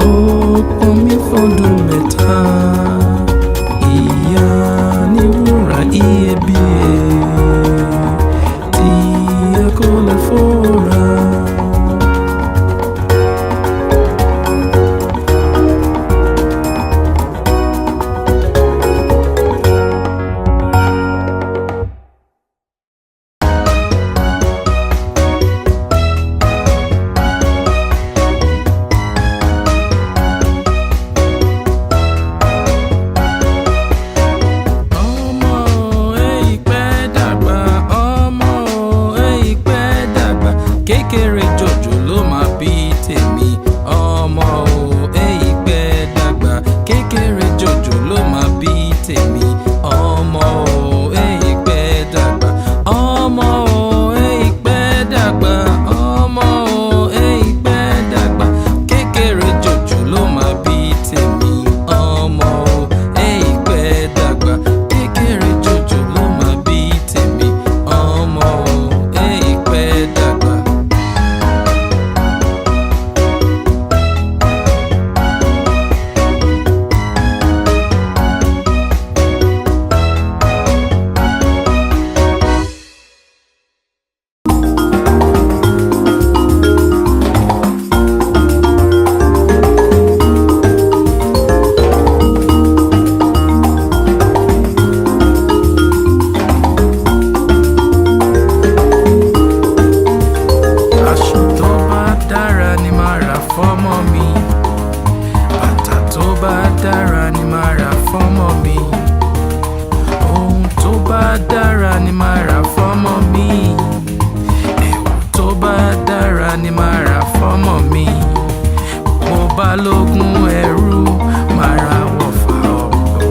ó pọn mí fọ́dún mẹ́ta. Ìyá ni wúrà iyebíye tí a kò lè fòrà. Kékeré jòjò ló máa bí tèmi, ọmọ o èyí pẹ́ dàgbà. Kékeré jòjò ló máa bí tèmi, ọmọ o èyí pẹ́ dàgbà. Ọmọ o èyí pẹ́ dàgbà, ọmọ o èyí pẹ́ dàgbà. Kékeré jòjò ló máa bí tèmi, ọmọ o èyí pẹ́ dàgbà. Kékeré jòjò ló máa bí tèmi, ọmọ o èyí pẹ́ dàgbà. Fọ́mọ mi, bàtà tó bá dára ni màá rà fọ́mọ mi, ohun tó bá dára ni màá rà fọ́mọ mi, ẹ̀wù tó bá dára ni màá rà fọ́mọ mi. Mo bá lógún ẹrú màá ra wọ̀fà ọ̀pọ̀,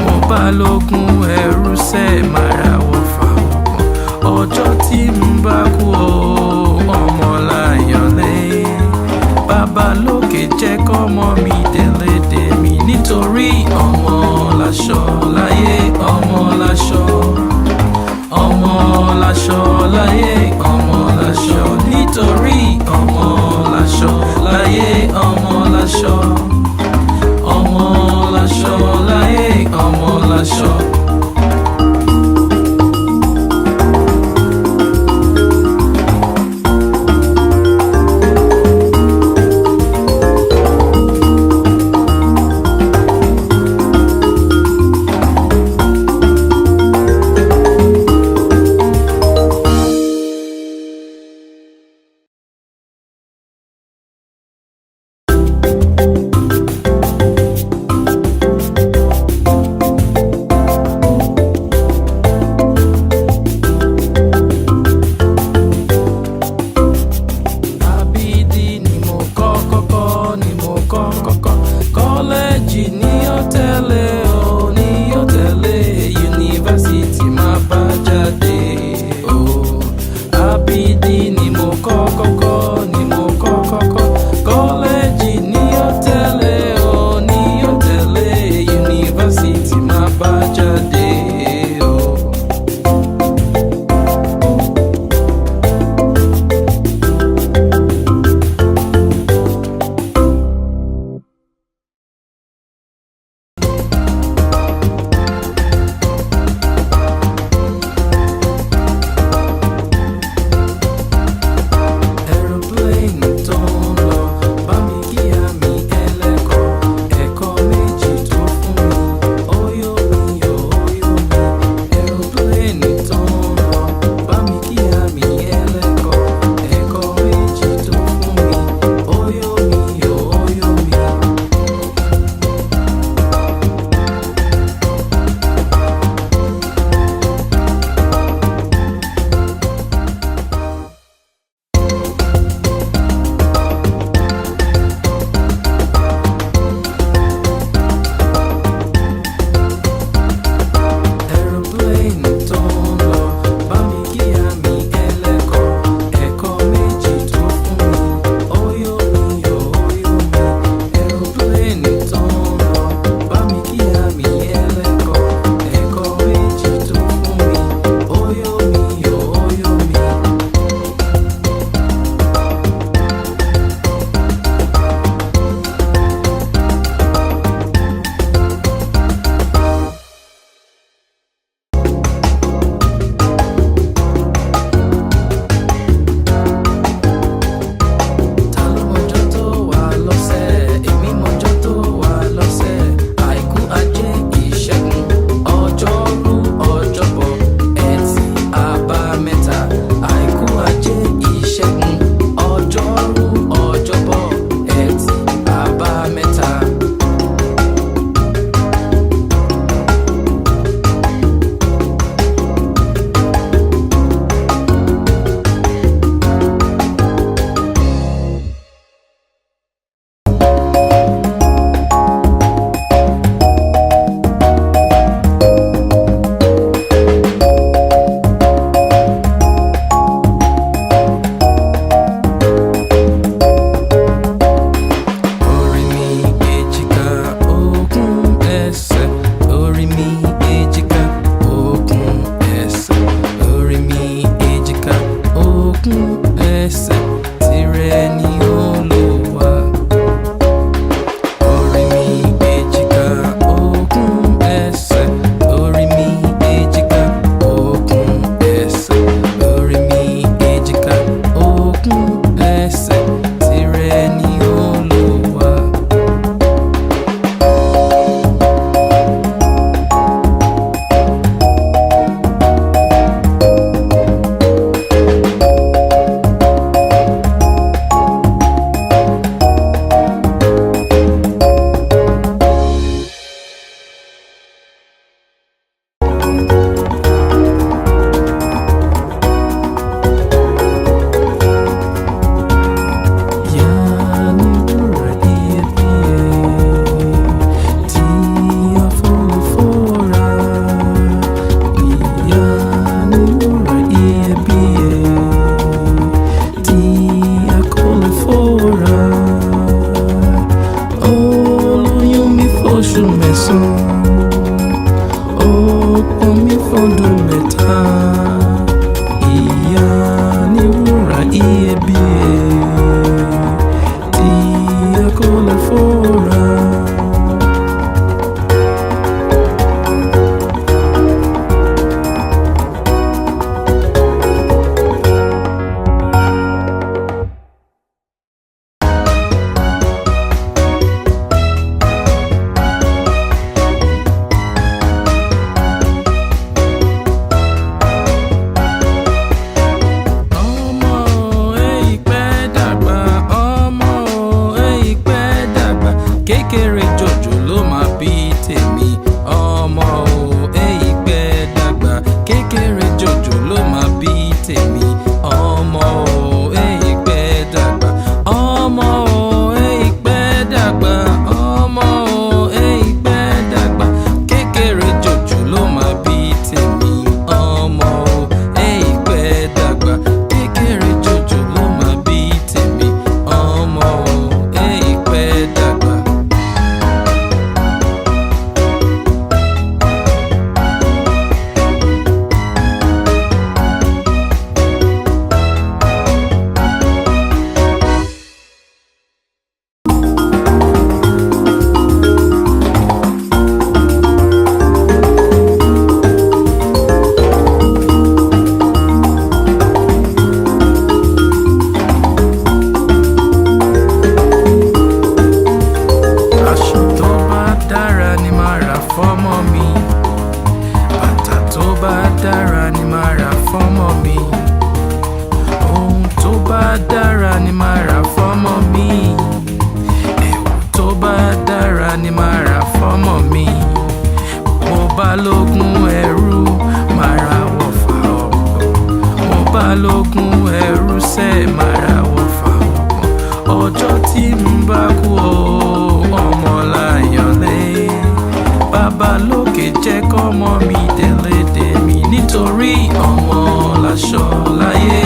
mo bá lógún ẹrú sẹ́ màá ra wọ̀fà ọ̀pọ̀. Ọjọ́ tí n bá kú o, ọmọ láyọ̀lé. Bàbá lókè jẹ́ kọ́mọ mi délé dé mi, nítorí ọmọ láṣọ láyé, ọmọ láṣọ. Ọmọ láṣọ láyé, ọmọ láṣọ. Nítorí ọmọ láṣọ láyé, ọmọ láṣọ. Ọmọ láṣọ láyé, ọmọ láṣọ. sùn, ó pọn mi fọ́dún mẹ́ta. Ìyá ni wúrà iyebíye tí a kò lè fòrà. Kékeré jòjò ló máa bí tèmi, ọmọ o èyí pẹ́ dàgbà. Kékeré jòjò ló máa bí tèmi, ọmọ o èyí pẹ́ dàgbà. Ọmọ o èyí pẹ́ dàgbà, ọmọ o èyí pẹ́ dàgbà. Kékeré jòjò ló máa bí tèmi, ọmọ o èyí pẹ́ dàgbà. Kékeré jòjò ló máa bí tèmi, ọmọ o èyí pẹ́ dàgbà. Aṣọ tó bá dára ni màá rà fọ́mọ mi. Bàtà tó bá dára ni màá rà fọ́mọ mi. Ohun tó bá dára ni màá rà fọ́mọ mi. Ẹ̀wù tó bá dára ni màá rà fọ́mọ mi. Mo bá lógún ẹrú, màá ra wọ̀fà ọ̀pọ̀. Mo bá lógún ẹrú sẹ́, màá ra wọ̀fà ọ̀pọ̀. Ọjọ́ tí n bá kú o, ọmọ láyọ̀lé. Bàbá lókè jẹ́ kọ́mọ mi délé dé mi, nítorí ọmọ láṣọ láyé.